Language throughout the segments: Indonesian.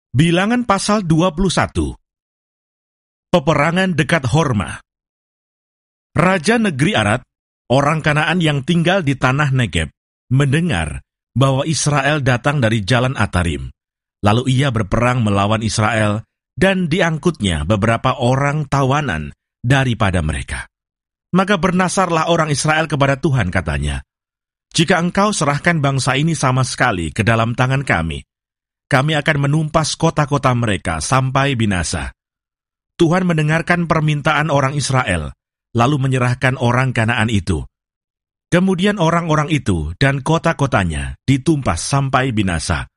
Bilangan pasal 21. Peperangan dekat Horma. Raja negeri Arad, orang Kanaan yang tinggal di tanah Negeb, mendengar bahwa Israel datang dari jalan Atarim. Lalu ia berperang melawan Israel, dan diangkutnya beberapa orang tawanan daripada mereka. Maka bernasarlah orang Israel kepada Tuhan, katanya, "Jika engkau serahkan bangsa ini sama sekali ke dalam tangan kami akan menumpas kota-kota mereka sampai binasa." Tuhan mendengarkan permintaan orang Israel, lalu menyerahkan orang Kanaan itu. Kemudian orang-orang itu dan kota-kotanya ditumpas sampai binasa.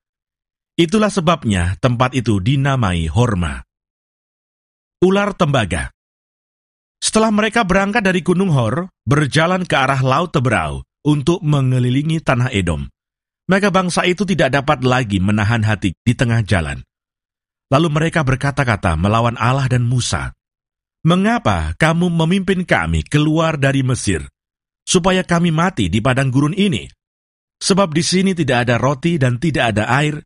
Itulah sebabnya tempat itu dinamai Horma. Ular tembaga. Setelah mereka berangkat dari Gunung Hor, berjalan ke arah Laut Teberau untuk mengelilingi tanah Edom, maka bangsa itu tidak dapat lagi menahan hati di tengah jalan. Lalu mereka berkata-kata melawan Allah dan Musa, "Mengapa kamu memimpin kami keluar dari Mesir, supaya kami mati di padang gurun ini? Sebab di sini tidak ada roti dan tidak ada air,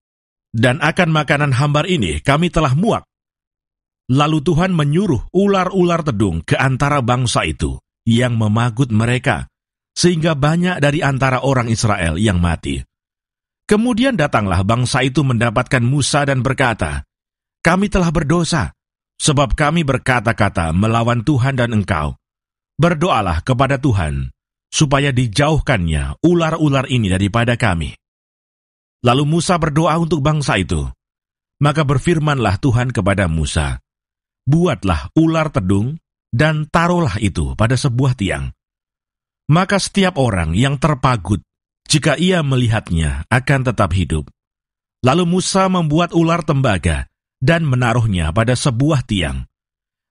dan akan makanan hambar ini kami telah muak." Lalu Tuhan menyuruh ular-ular tedung ke antara bangsa itu, yang memagut mereka, sehingga banyak dari antara orang Israel yang mati. Kemudian datanglah bangsa itu mendapatkan Musa dan berkata, "Kami telah berdosa, sebab kami berkata-kata melawan Tuhan dan engkau. Berdoalah kepada Tuhan, supaya dijauhkannya ular-ular ini daripada kami." Lalu Musa berdoa untuk bangsa itu. Maka berfirmanlah Tuhan kepada Musa, "Buatlah ular tedung, dan taruhlah itu pada sebuah tiang. Maka setiap orang yang terpagut, jika ia melihatnya, akan tetap hidup." Lalu Musa membuat ular tembaga, dan menaruhnya pada sebuah tiang.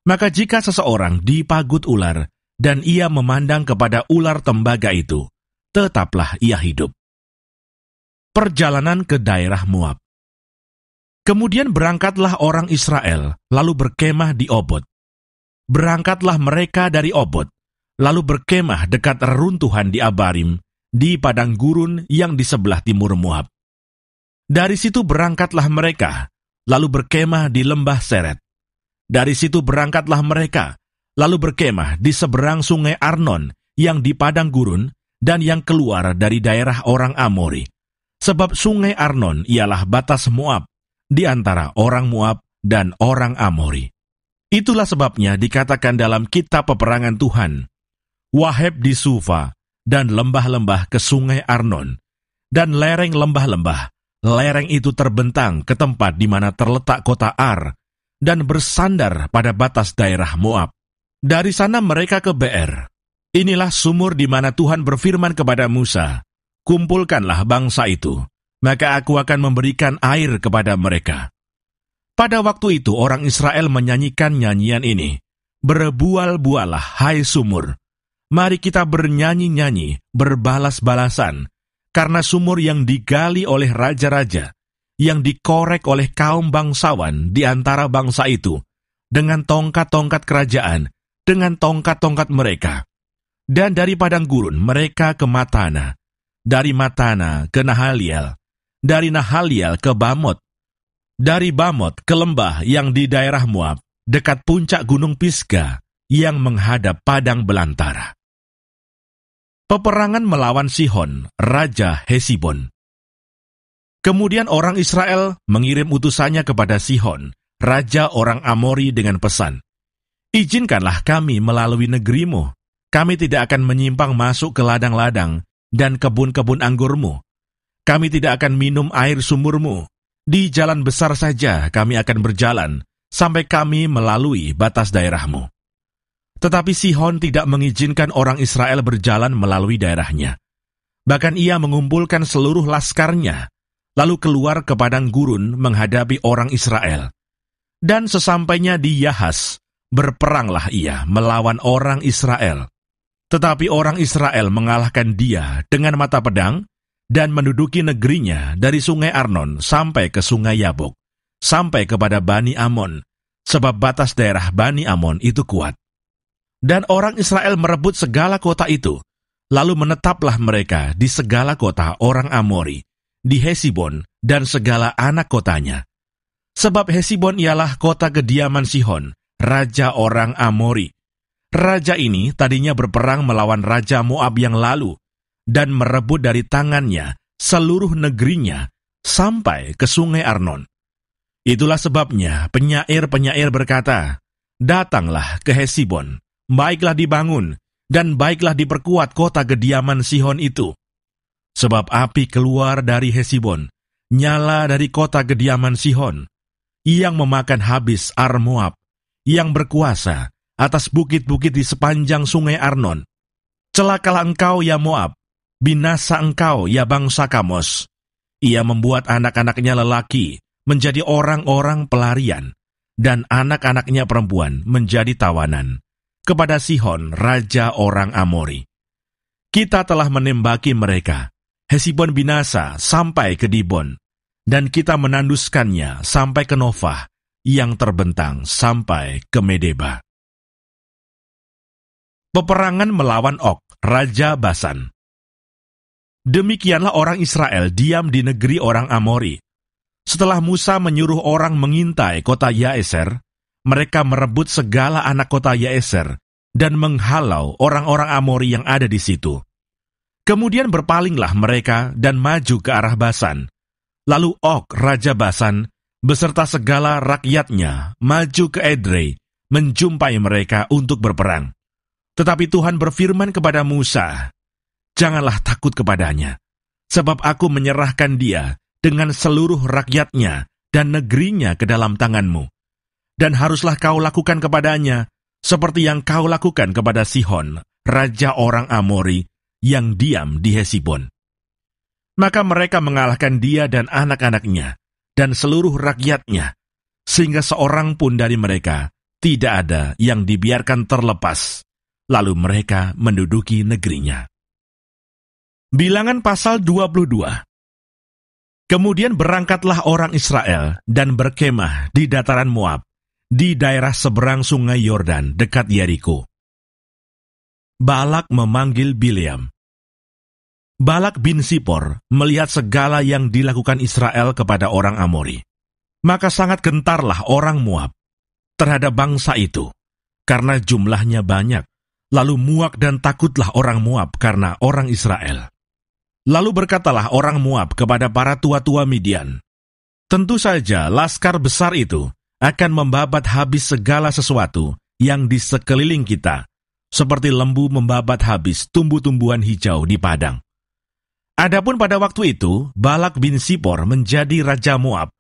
Maka jika seseorang dipagut ular, dan ia memandang kepada ular tembaga itu, tetaplah ia hidup. Perjalanan ke daerah Moab. Kemudian berangkatlah orang Israel, lalu berkemah di Obot. Berangkatlah mereka dari Obot, lalu berkemah dekat reruntuhan di Abarim, di padang gurun yang di sebelah timur Moab. Dari situ berangkatlah mereka, lalu berkemah di lembah Seret. Dari situ berangkatlah mereka, lalu berkemah di seberang sungai Arnon, yang di padang gurun, dan yang keluar dari daerah orang Amori. Sebab sungai Arnon ialah batas Moab, di antara orang Moab dan orang Amori. Itulah sebabnya dikatakan dalam kitab peperangan Tuhan, "Waheb di Sufa, dan lembah-lembah ke sungai Arnon, dan lereng lembah-lembah, lereng itu terbentang ke tempat di mana terletak kota Ar, dan bersandar pada batas daerah Moab. Dari sana mereka ke Beer. Inilah sumur di mana Tuhan berfirman kepada Musa, 'Kumpulkanlah bangsa itu, maka aku akan memberikan air kepada mereka.' Pada waktu itu orang Israel menyanyikan nyanyian ini, 'Berbual-bualah, hai sumur. Mari kita bernyanyi-nyanyi, berbalas-balasan, karena sumur yang digali oleh raja-raja, yang dikorek oleh kaum bangsawan di antara bangsa itu, dengan tongkat-tongkat kerajaan, dengan tongkat-tongkat mereka. Dan dari padang gurun mereka ke Matana, dari Matana ke Nahaliel, dari Nahaliel ke Bamot, dari Bamot ke lembah yang di daerah Moab, dekat puncak gunung Pisga, yang menghadap padang belantara." Peperangan melawan Sihon, Raja Hesibon. Kemudian orang Israel mengirim utusannya kepada Sihon, Raja orang Amori dengan pesan, "Izinkanlah kami melalui negerimu. Kami tidak akan menyimpang masuk ke ladang-ladang dan kebun-kebun anggurmu. Kami tidak akan minum air sumurmu. Di jalan besar saja kami akan berjalan, sampai kami melalui batas daerahmu." Tetapi Sihon tidak mengizinkan orang Israel berjalan melalui daerahnya. Bahkan ia mengumpulkan seluruh laskarnya, lalu keluar ke padang gurun menghadapi orang Israel. Dan sesampainya di Yahas, berperanglah ia melawan orang Israel. Tetapi orang Israel mengalahkan dia dengan mata pedang, dan menduduki negerinya dari sungai Arnon sampai ke sungai Yabok, sampai kepada Bani Amon, sebab batas daerah Bani Amon itu kuat. Dan orang Israel merebut segala kota itu, lalu menetaplah mereka di segala kota orang Amori, di Hesibon dan segala anak kotanya. Sebab Hesibon ialah kota kediaman Sihon, raja orang Amori. Raja ini tadinya berperang melawan raja Moab yang lalu, dan merebut dari tangannya seluruh negerinya sampai ke sungai Arnon. Itulah sebabnya penyair-penyair berkata, "Datanglah ke Hesibon, baiklah dibangun, dan baiklah diperkuat kota kediaman Sihon itu. Sebab api keluar dari Hesibon, nyala dari kota kediaman Sihon, yang memakan habis Ar Moab, yang berkuasa atas bukit-bukit di sepanjang sungai Arnon. Celakalah engkau, ya Moab, binasa engkau, ya bangsa Kamos. Ia membuat anak-anaknya lelaki menjadi orang-orang pelarian, dan anak-anaknya perempuan menjadi tawanan, kepada Sihon, raja orang Amori. Kita telah menembaki mereka, Hesibon binasa sampai ke Dibon, dan kita menanduskannya sampai ke Nofah, yang terbentang sampai ke Medeba." Peperangan melawan Og, raja Basan. Demikianlah orang Israel diam di negeri orang Amori. Setelah Musa menyuruh orang mengintai kota Yaeser, mereka merebut segala anak kota Yaeser dan menghalau orang-orang Amori yang ada di situ. Kemudian berpalinglah mereka dan maju ke arah Basan. Lalu Og, raja Basan, beserta segala rakyatnya maju ke Edrei, menjumpai mereka untuk berperang. Tetapi Tuhan berfirman kepada Musa, "Janganlah takut kepadanya, sebab aku menyerahkan dia dengan seluruh rakyatnya dan negerinya ke dalam tanganmu. Dan haruslah kau lakukan kepadanya seperti yang kau lakukan kepada Sihon, raja orang Amori, yang diam di Hesibon." Maka mereka mengalahkan dia dan anak-anaknya, dan seluruh rakyatnya, sehingga seorang pun dari mereka tidak ada yang dibiarkan terlepas. Lalu mereka menduduki negerinya. Bilangan pasal 22. Kemudian berangkatlah orang Israel dan berkemah di dataran Moab, di daerah seberang sungai Yordan dekat Yeriko. Balak memanggil Bileam. Balak bin Sipor melihat segala yang dilakukan Israel kepada orang Amori. Maka sangat gentarlah orang Moab terhadap bangsa itu, karena jumlahnya banyak. Lalu muak dan takutlah orang Moab karena orang Israel. Lalu berkatalah orang Moab kepada para tua-tua Midian, "Tentu saja laskar besar itu akan membabat habis segala sesuatu yang di sekeliling kita, seperti lembu membabat habis tumbuh-tumbuhan hijau di padang." Adapun pada waktu itu, Balak bin Sipor menjadi raja Moab.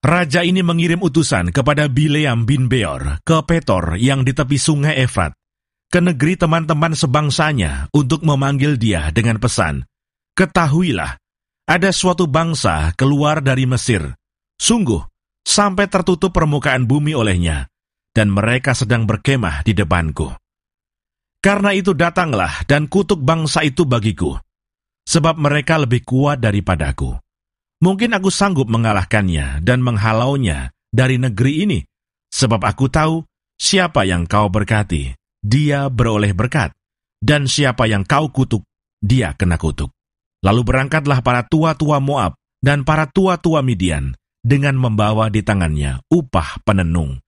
Raja ini mengirim utusan kepada Bileam bin Beor ke Petor yang di tepi sungai Efrat, ke negeri teman-teman sebangsanya untuk memanggil dia dengan pesan, "Ketahuilah, ada suatu bangsa keluar dari Mesir, sungguh, sampai tertutup permukaan bumi olehnya, dan mereka sedang berkemah di depanku. Karena itu datanglah dan kutuk bangsa itu bagiku, sebab mereka lebih kuat daripadaku. Mungkin aku sanggup mengalahkannya dan menghalaunya dari negeri ini, sebab aku tahu siapa yang kau berkati, dia beroleh berkat, dan siapa yang kau kutuk, dia kena kutuk." Lalu berangkatlah para tua-tua Moab dan para tua-tua Midian dengan membawa di tangannya upah penenung.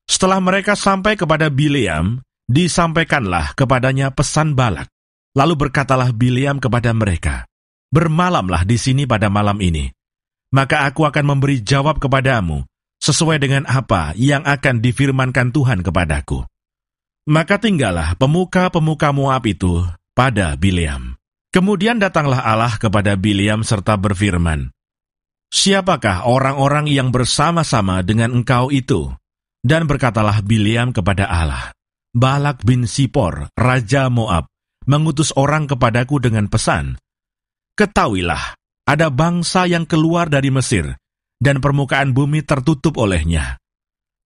Setelah mereka sampai kepada Bileam, disampaikanlah kepadanya pesan Balak. Lalu berkatalah Bileam kepada mereka, "Bermalamlah di sini pada malam ini, maka aku akan memberi jawab kepadamu sesuai dengan apa yang akan difirmankan Tuhan kepadaku." Maka tinggallah pemuka-pemuka Moab itu pada Bileam. Kemudian datanglah Allah kepada Bileam serta berfirman, "Siapakah orang-orang yang bersama-sama dengan engkau itu?" Dan berkatalah Bileam kepada Allah, "Balak bin Sipor, raja Moab, mengutus orang kepadaku dengan pesan, 'Ketahuilah, ada bangsa yang keluar dari Mesir, dan permukaan bumi tertutup olehnya.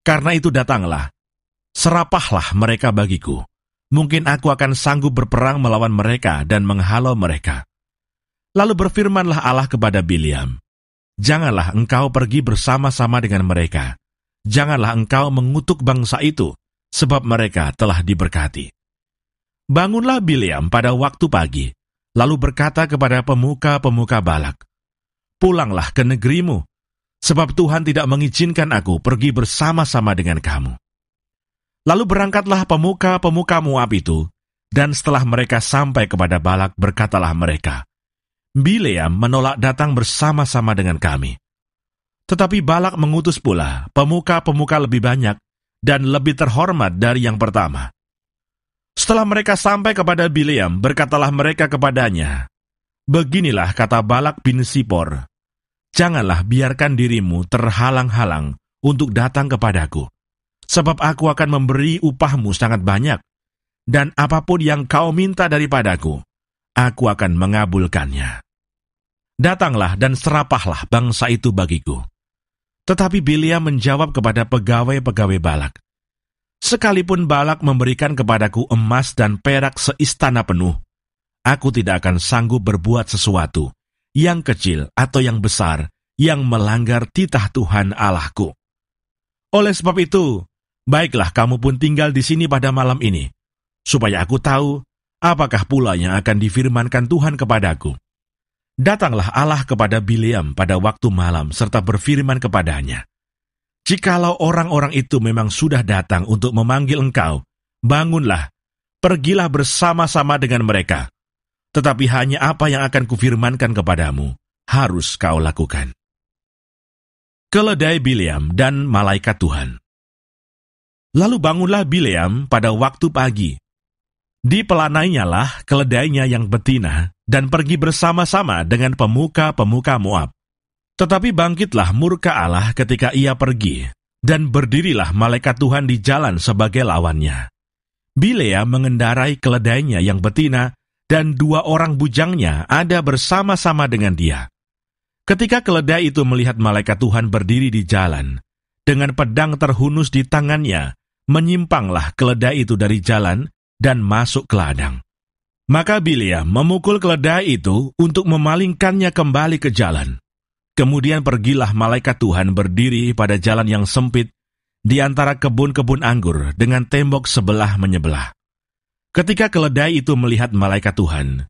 Karena itu datanglah, serapahlah mereka bagiku. Mungkin aku akan sanggup berperang melawan mereka dan menghalau mereka.' Lalu berfirmanlah Allah kepada Bileam, "Janganlah engkau pergi bersama-sama dengan mereka. Janganlah engkau mengutuk bangsa itu, sebab mereka telah diberkati." Bangunlah Bileam pada waktu pagi, lalu berkata kepada pemuka-pemuka Balak, "Pulanglah ke negerimu, sebab Tuhan tidak mengizinkan aku pergi bersama-sama dengan kamu. Lalu berangkatlah pemuka-pemuka Moab itu, dan setelah mereka sampai kepada Balak, berkatalah mereka, Bileam menolak datang bersama-sama dengan kami. Tetapi Balak mengutus pula pemuka-pemuka lebih banyak dan lebih terhormat dari yang pertama. Setelah mereka sampai kepada Bileam, berkatalah mereka kepadanya, Beginilah kata Balak bin Sipor, Janganlah biarkan dirimu terhalang-halang untuk datang kepadaku, sebab aku akan memberi upahmu sangat banyak, dan apapun yang kau minta daripadaku, aku akan mengabulkannya. Datanglah dan serapahlah bangsa itu bagiku. Tetapi Bileam menjawab kepada pegawai-pegawai Balak, Sekalipun Balak memberikan kepadaku emas dan perak seistana penuh, aku tidak akan sanggup berbuat sesuatu, yang kecil atau yang besar, yang melanggar titah Tuhan Allahku. Oleh sebab itu, baiklah kamu pun tinggal di sini pada malam ini, supaya aku tahu apakah pula yang akan difirmankan Tuhan kepadaku. Datanglah Allah kepada Bileam pada waktu malam serta berfirman kepadanya, Jikalau orang-orang itu memang sudah datang untuk memanggil engkau, bangunlah, pergilah bersama-sama dengan mereka. Tetapi hanya apa yang akan kufirmankan kepadamu, harus kau lakukan. Keledai Bileam dan malaikat Tuhan. Lalu bangunlah Bileam pada waktu pagi. Dipelanainya keledainya yang betina dan pergi bersama-sama dengan pemuka-pemuka Moab. Tetapi bangkitlah murka Allah ketika ia pergi, dan berdirilah malaikat Tuhan di jalan sebagai lawannya. Bileam mengendarai keledainya yang betina, dan 2 orang bujangnya ada bersama-sama dengan dia. Ketika keledai itu melihat malaikat Tuhan berdiri di jalan, dengan pedang terhunus di tangannya, menyimpanglah keledai itu dari jalan dan masuk ke ladang. Maka Bileam memukul keledai itu untuk memalingkannya kembali ke jalan. Kemudian pergilah malaikat Tuhan berdiri pada jalan yang sempit di antara kebun-kebun anggur dengan tembok sebelah menyebelah. Ketika keledai itu melihat malaikat Tuhan,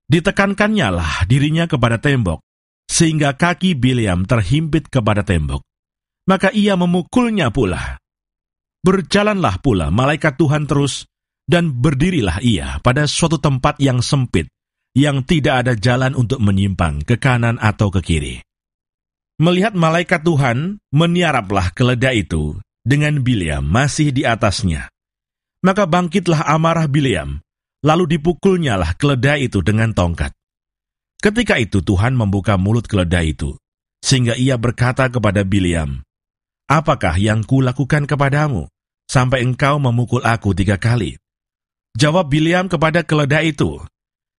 ditekankannya dirinya kepada tembok, sehingga kaki Bileam terhimpit kepada tembok. Maka ia memukulnya pula. Berjalanlah pula malaikat Tuhan terus, dan berdirilah ia pada suatu tempat yang sempit, yang tidak ada jalan untuk menyimpang ke kanan atau ke kiri. Melihat malaikat Tuhan, meniaraplah keledai itu dengan Bileam masih di atasnya. Maka bangkitlah amarah Bileam, lalu dipukulnyalah keledai itu dengan tongkat. Ketika itu Tuhan membuka mulut keledai itu, sehingga ia berkata kepada Bileam, Apakah yang kulakukan kepadamu, sampai engkau memukul aku 3 kali? Jawab Bileam kepada keledai itu,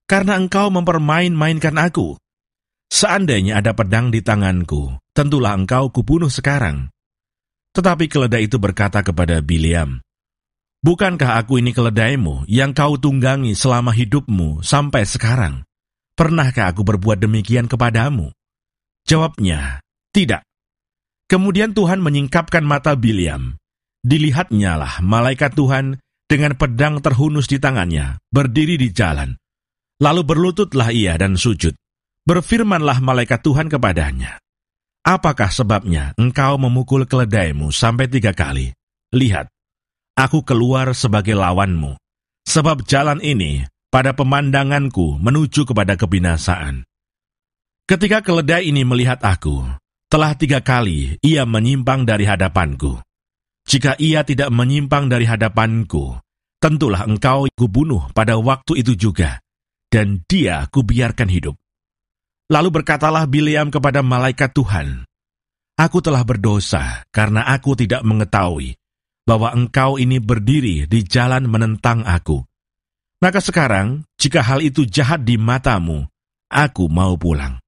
Karena engkau mempermain-mainkan aku. Seandainya ada pedang di tanganku, tentulah engkau kubunuh sekarang. Tetapi keledai itu berkata kepada Bileam, Bukankah aku ini keledaimu yang kau tunggangi selama hidupmu sampai sekarang? Pernahkah aku berbuat demikian kepadamu? Jawabnya, tidak. Kemudian Tuhan menyingkapkan mata Bileam. Dilihatnyalah malaikat Tuhan dengan pedang terhunus di tangannya, berdiri di jalan. Lalu berlututlah ia dan sujud. Berfirmanlah malaikat Tuhan kepadanya, Apakah sebabnya engkau memukul keledaimu sampai 3 kali? Lihat, aku keluar sebagai lawanmu, sebab jalan ini pada pemandanganku menuju kepada kebinasaan. Ketika keledai ini melihat aku, telah 3 kali ia menyimpang dari hadapanku. Jika ia tidak menyimpang dari hadapanku, tentulah engkau kubunuh pada waktu itu juga, dan dia kubiarkan hidup. Lalu berkatalah Bileam kepada malaikat Tuhan, Aku telah berdosa karena aku tidak mengetahui bahwa engkau ini berdiri di jalan menentang aku. Maka sekarang, jika hal itu jahat di matamu, aku mau pulang.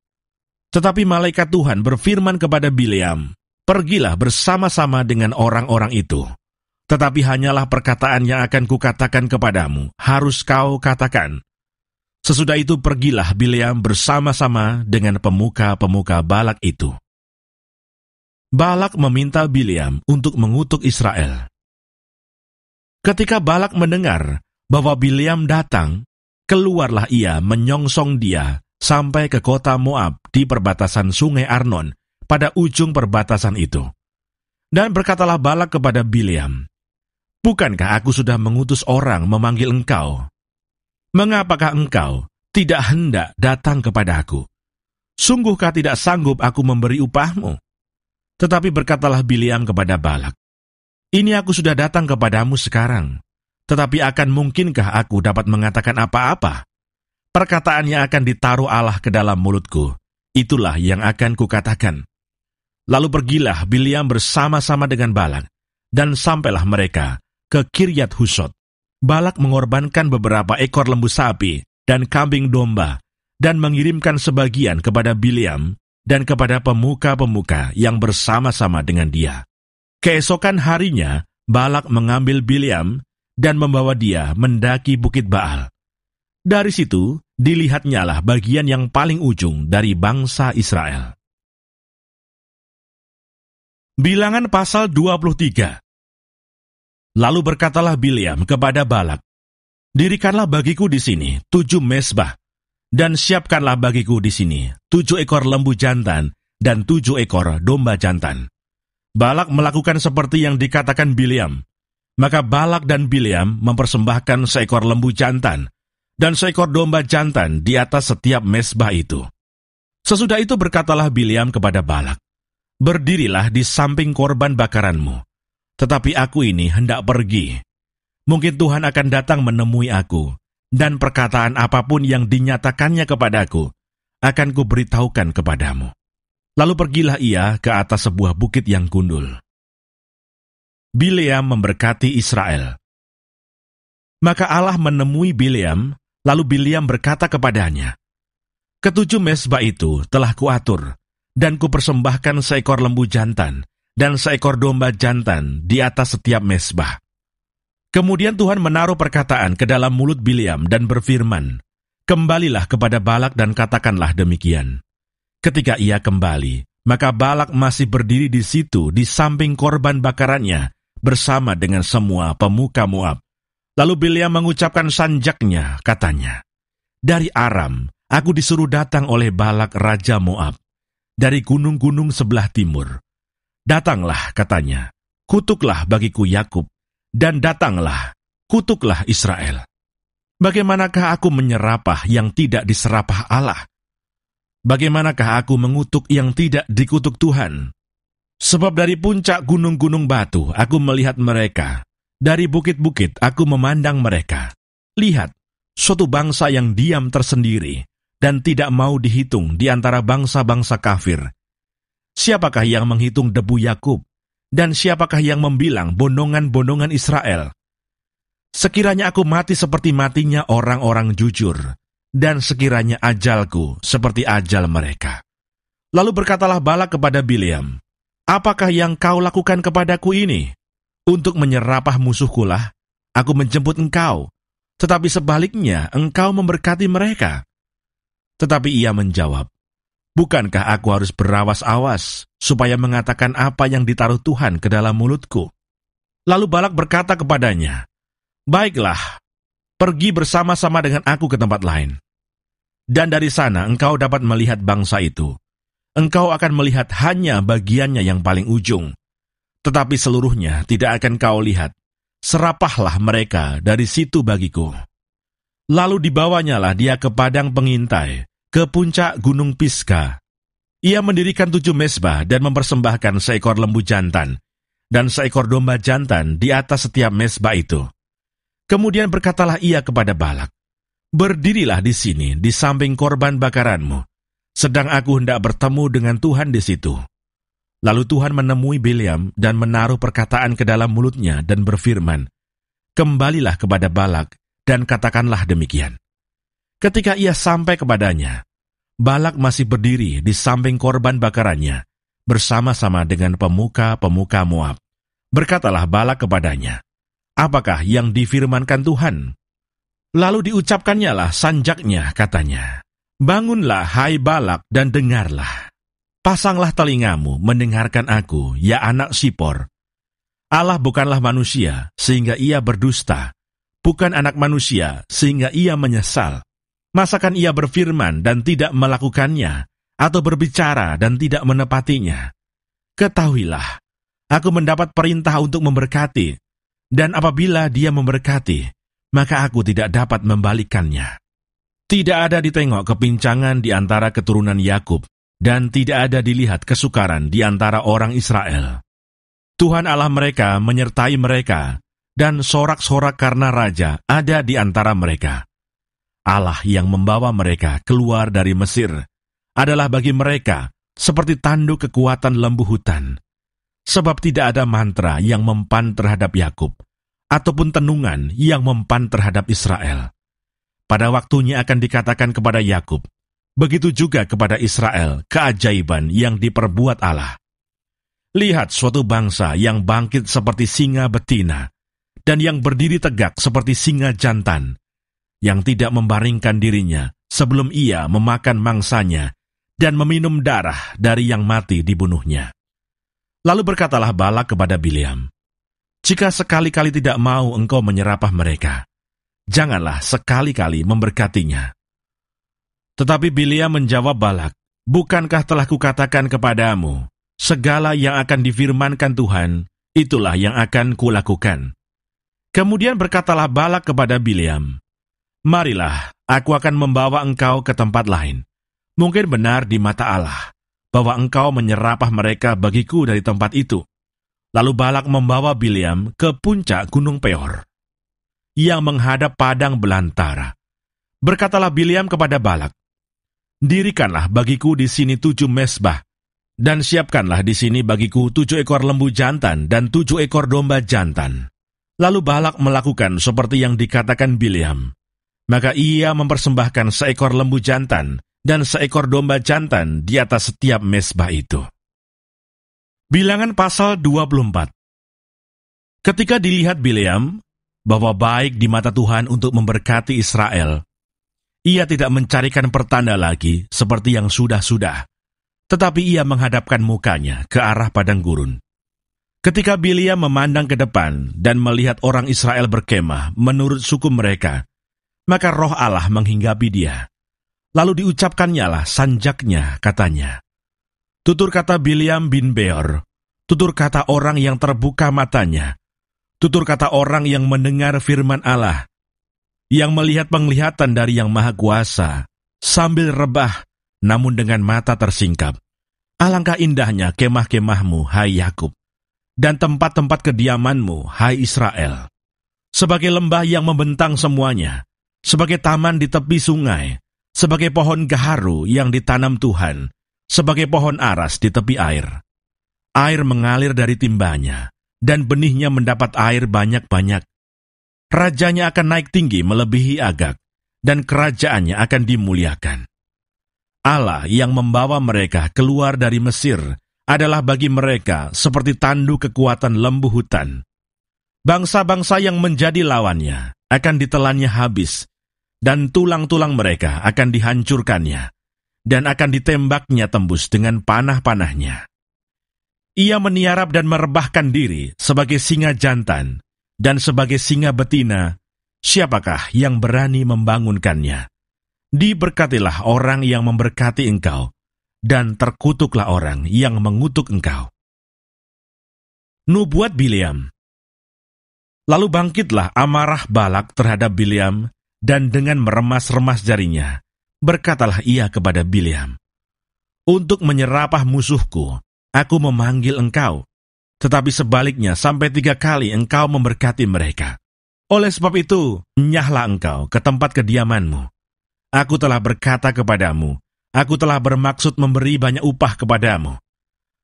Tetapi malaikat Tuhan berfirman kepada Bileam, Pergilah bersama-sama dengan orang-orang itu. Tetapi hanyalah perkataan yang akan kukatakan kepadamu, harus kau katakan. Sesudah itu pergilah Bileam bersama-sama dengan pemuka-pemuka Balak itu. Balak meminta Bileam untuk mengutuk Israel. Ketika Balak mendengar bahwa Bileam datang, keluarlah ia menyongsong dia sampai ke kota Moab di perbatasan sungai Arnon pada ujung perbatasan itu. Dan berkatalah Balak kepada Bileam, "Bukankah aku sudah mengutus orang memanggil engkau? Mengapakah engkau tidak hendak datang kepada aku? Sungguhkah tidak sanggup aku memberi upahmu?" Tetapi berkatalah Bileam kepada Balak, "Ini aku sudah datang kepadamu sekarang, tetapi akan mungkinkah aku dapat mengatakan apa-apa? Perkataan yang akan ditaruh Allah ke dalam mulutku, itulah yang akan kukatakan." Lalu pergilah Bileam bersama-sama dengan Balak, dan sampailah mereka ke Kiryat Husot. Balak mengorbankan beberapa ekor lembu sapi dan kambing domba, dan mengirimkan sebagian kepada Bileam dan kepada pemuka-pemuka yang bersama-sama dengan dia. Keesokan harinya, Balak mengambil Bileam dan membawa dia mendaki Bukit Baal. Dari situ, dilihatnyalah bagian yang paling ujung dari bangsa Israel. Bilangan pasal 23. Lalu berkatalah Bileam kepada Balak, "Dirikanlah bagiku di sini 7 mezbah, dan siapkanlah bagiku di sini 7 ekor lembu jantan dan 7 ekor domba jantan." Balak melakukan seperti yang dikatakan Bileam. Maka Balak dan Bileam mempersembahkan seekor lembu jantan dan seekor domba jantan di atas setiap mezbah itu. Sesudah itu berkatalah Bileam kepada Balak, "Berdirilah di samping korban bakaranmu, tetapi aku ini hendak pergi. Mungkin Tuhan akan datang menemui aku, dan perkataan apapun yang dinyatakannya kepadaku akan kuberitahukan kepadamu." Lalu pergilah ia ke atas sebuah bukit yang gundul. Bileam memberkati Israel. Maka Allah menemui Bileam, lalu Bileam berkata kepadanya, "Ketujuh mezbah itu telah kuatur, dan kupersembahkan seekor lembu jantan dan seekor domba jantan di atas setiap mezbah." Kemudian Tuhan menaruh perkataan ke dalam mulut Bileam dan berfirman, "Kembalilah kepada Balak dan katakanlah demikian." Ketika ia kembali, maka Balak masih berdiri di situ di samping korban bakarannya bersama dengan semua pemuka Moab. Lalu Bileam mengucapkan sanjaknya, katanya, "Dari Aram, aku disuruh datang oleh Balak Raja Moab, dari gunung-gunung sebelah timur. Datanglah," katanya, "kutuklah bagiku Yakub, dan datanglah, kutuklah Israel. Bagaimanakah aku menyerapah yang tidak diserapah Allah? Bagaimanakah aku mengutuk yang tidak dikutuk Tuhan? Sebab dari puncak gunung-gunung batu aku melihat mereka, dari bukit-bukit aku memandang mereka. Lihat, suatu bangsa yang diam tersendiri, dan tidak mau dihitung di antara bangsa-bangsa kafir. Siapakah yang menghitung debu Yakub, dan siapakah yang membilang bondongan-bondongan Israel? Sekiranya aku mati seperti matinya orang-orang jujur, dan sekiranya ajalku seperti ajal mereka." Lalu berkatalah Balak kepada Bileam, "Apakah yang kau lakukan kepadaku ini? Untuk menyerapah musuhkulah, aku menjemput engkau, tetapi sebaliknya engkau memberkati mereka." Tetapi ia menjawab, "Bukankah aku harus berawas-awas, supaya mengatakan apa yang ditaruh Tuhan ke dalam mulutku?" Lalu Balak berkata kepadanya, "Baiklah, pergi bersama-sama dengan aku ke tempat lain. Dan dari sana engkau dapat melihat bangsa itu. Engkau akan melihat hanya bagiannya yang paling ujung, tetapi seluruhnya tidak akan kau lihat. Serapahlah mereka dari situ bagiku." Lalu dibawanyalah dia ke padang pengintai, ke puncak gunung Pisga. Ia mendirikan 7 mezbah dan mempersembahkan seekor lembu jantan dan seekor domba jantan di atas setiap mezbah itu. Kemudian berkatalah ia kepada Balak, "Berdirilah di sini di samping korban bakaranmu, sedang aku hendak bertemu dengan Tuhan di situ." Lalu Tuhan menemui Bileam dan menaruh perkataan ke dalam mulutnya dan berfirman, "Kembalilah kepada Balak dan katakanlah demikian." Ketika ia sampai kepadanya, Balak masih berdiri di samping korban bakarannya bersama-sama dengan pemuka-pemuka Moab. Berkatalah Balak kepadanya, "Apakah yang difirmankan Tuhan?" Lalu diucapkannya lah sanjaknya, katanya, "Bangunlah, hai Balak, dan dengarlah. Pasanglah telingamu mendengarkan aku, ya anak Sipor. Allah bukanlah manusia, sehingga ia berdusta. Bukan anak manusia, sehingga ia menyesal. Masakan ia berfirman dan tidak melakukannya, atau berbicara dan tidak menepatinya. Ketahuilah, aku mendapat perintah untuk memberkati, dan apabila Dia memberkati, maka aku tidak dapat membalikannya. Tidak ada ditengok kepincangan di antara keturunan Yakub, dan tidak ada dilihat kesukaran di antara orang Israel. Tuhan Allah mereka menyertai mereka, dan sorak-sorak karena raja ada di antara mereka. Allah yang membawa mereka keluar dari Mesir adalah bagi mereka seperti tanduk kekuatan lembu hutan. Sebab tidak ada mantra yang mempan terhadap Yakub, ataupun tenungan yang mempan terhadap Israel. Pada waktunya akan dikatakan kepada Yakub, begitu juga kepada Israel, keajaiban yang diperbuat Allah. Lihat suatu bangsa yang bangkit seperti singa betina, dan yang berdiri tegak seperti singa jantan, yang tidak membaringkan dirinya sebelum ia memakan mangsanya, dan meminum darah dari yang mati dibunuhnya. Lalu berkatalah Balak kepada Bileam, jika sekali-kali tidak mau engkau menyerapah mereka, janganlah sekali-kali memberkatinya. Tetapi Bileam menjawab Balak, bukankah telah kukatakan kepadamu, segala yang akan difirmankan Tuhan, itulah yang akan kulakukan. Kemudian berkatalah Balak kepada Bileam, marilah, aku akan membawa engkau ke tempat lain. Mungkin benar di mata Allah, bahwa engkau menyerapah mereka bagiku dari tempat itu. Lalu Balak membawa Bileam ke puncak Gunung Peor, yang menghadap padang belantara. Berkatalah Bileam kepada Balak, dirikanlah bagiku di sini 7 mezbah, dan siapkanlah di sini bagiku 7 ekor lembu jantan dan 7 ekor domba jantan. Lalu Balak melakukan seperti yang dikatakan Bileam. Maka ia mempersembahkan 1 ekor lembu jantan dan 1 ekor domba jantan di atas setiap mezbah itu. Bilangan pasal 24. Ketika dilihat Bileam bahwa baik di mata Tuhan untuk memberkati Israel, ia tidak mencarikan pertanda lagi seperti yang sudah-sudah, tetapi ia menghadapkan mukanya ke arah padang gurun. Ketika Bileam memandang ke depan dan melihat orang Israel berkemah menurut suku mereka, maka roh Allah menghinggapi dia. Lalu diucapkannyalah sanjaknya, katanya, tutur kata Bileam bin Beor, tutur kata orang yang terbuka matanya, tutur kata orang yang mendengar firman Allah, yang melihat penglihatan dari Yang Maha Kuasa, sambil rebah, namun dengan mata tersingkap. Alangkah indahnya kemah-kemahmu, hai Yakub, dan tempat-tempat kediamanmu, hai Israel. Sebagai lembah yang membentang semuanya, sebagai taman di tepi sungai, sebagai pohon gaharu yang ditanam Tuhan, sebagai pohon aras di tepi air. Air mengalir dari timbanya, dan benihnya mendapat air banyak-banyak. Rajanya akan naik tinggi melebihi Agag, dan kerajaannya akan dimuliakan. Allah yang membawa mereka keluar dari Mesir adalah bagi mereka seperti tanduk kekuatan lembu hutan. Bangsa-bangsa yang menjadi lawannya akan ditelannya habis, dan tulang-tulang mereka akan dihancurkannya, dan akan ditembaknya tembus dengan panah-panahnya. Ia meniarap dan merebahkan diri sebagai singa jantan, dan sebagai singa betina, siapakah yang berani membangunkannya? Diberkatilah orang yang memberkati engkau, dan terkutuklah orang yang mengutuk engkau. Nubuat Bileam. Lalu bangkitlah amarah Balak terhadap Bileam, dan dengan meremas-remas jarinya, berkatalah ia kepada Bileam, untuk menyerapah musuhku, aku memanggil engkau, tetapi sebaliknya sampai 3 kali engkau memberkati mereka. Oleh sebab itu, nyahlah engkau ke tempat kediamanmu. Aku telah berkata kepadamu, aku telah bermaksud memberi banyak upah kepadamu,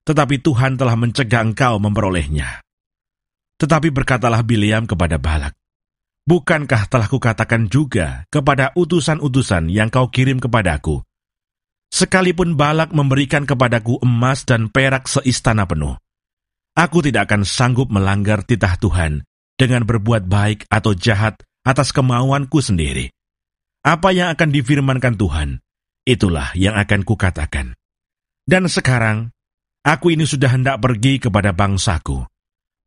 tetapi Tuhan telah mencegah engkau memperolehnya. Tetapi berkatalah Bileam kepada Balak, bukankah telah kukatakan juga kepada utusan-utusan yang kau kirim kepadaku, sekalipun Balak memberikan kepadaku emas dan perak seistana penuh, aku tidak akan sanggup melanggar titah Tuhan dengan berbuat baik atau jahat atas kemauanku sendiri. Apa yang akan difirmankan Tuhan, itulah yang akan kukatakan. Dan sekarang, aku ini sudah hendak pergi kepada bangsaku.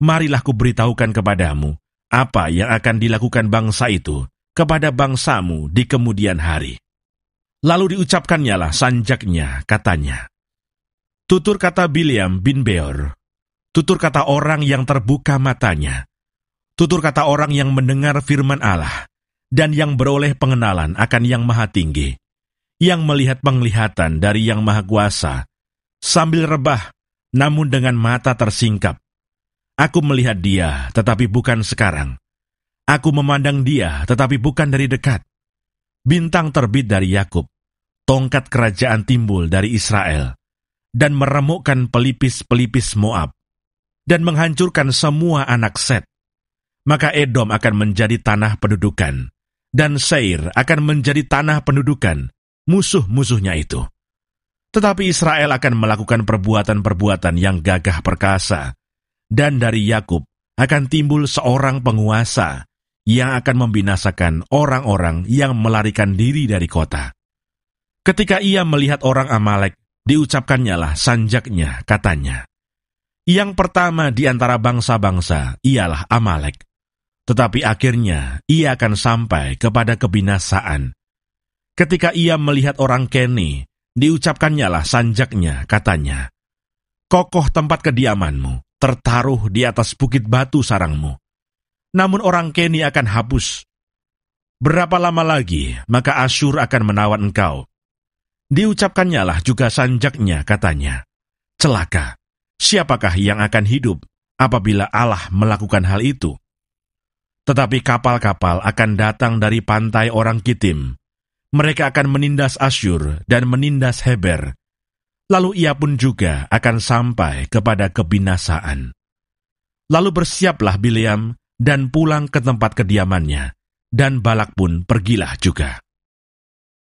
Marilah kuberitahukan kepadamu apa yang akan dilakukan bangsa itu kepada bangsamu di kemudian hari. Lalu diucapkannyalah sanjaknya, katanya, tutur kata Bileam bin Beor, tutur kata orang yang terbuka matanya, tutur kata orang yang mendengar firman Allah, dan yang beroleh pengenalan akan Yang Maha Tinggi, yang melihat penglihatan dari Yang Maha Kuasa, sambil rebah, namun dengan mata tersingkap. Aku melihat dia, tetapi bukan sekarang. Aku memandang dia, tetapi bukan dari dekat. Bintang terbit dari Yakub, tongkat kerajaan timbul dari Israel, dan meremukkan pelipis-pelipis Moab, dan menghancurkan semua anak Set. Maka Edom akan menjadi tanah pendudukan, dan Seir akan menjadi tanah pendudukan musuh-musuhnya itu. Tetapi Israel akan melakukan perbuatan-perbuatan yang gagah perkasa, dan dari Yakub akan timbul seorang penguasa yang akan membinasakan orang-orang yang melarikan diri dari kota. Ketika ia melihat orang Amalek, diucapkannyalah sanjaknya, katanya, yang pertama di antara bangsa-bangsa ialah Amalek, tetapi akhirnya ia akan sampai kepada kebinasaan. Ketika ia melihat orang Keni, diucapkannyalah sanjaknya, katanya, kokoh tempat kediamanmu, tertaruh di atas bukit batu sarangmu. Namun orang Keni akan hapus. Berapa lama lagi, maka Asyur akan menawan engkau. Diucapkannyalah juga sanjaknya, katanya, celaka, siapakah yang akan hidup apabila Allah melakukan hal itu? Tetapi kapal-kapal akan datang dari pantai orang Kitim. Mereka akan menindas Asyur dan menindas Heber. Lalu ia pun juga akan sampai kepada kebinasaan. Lalu bersiaplah Bileam dan pulang ke tempat kediamannya, dan Balak pun pergilah juga.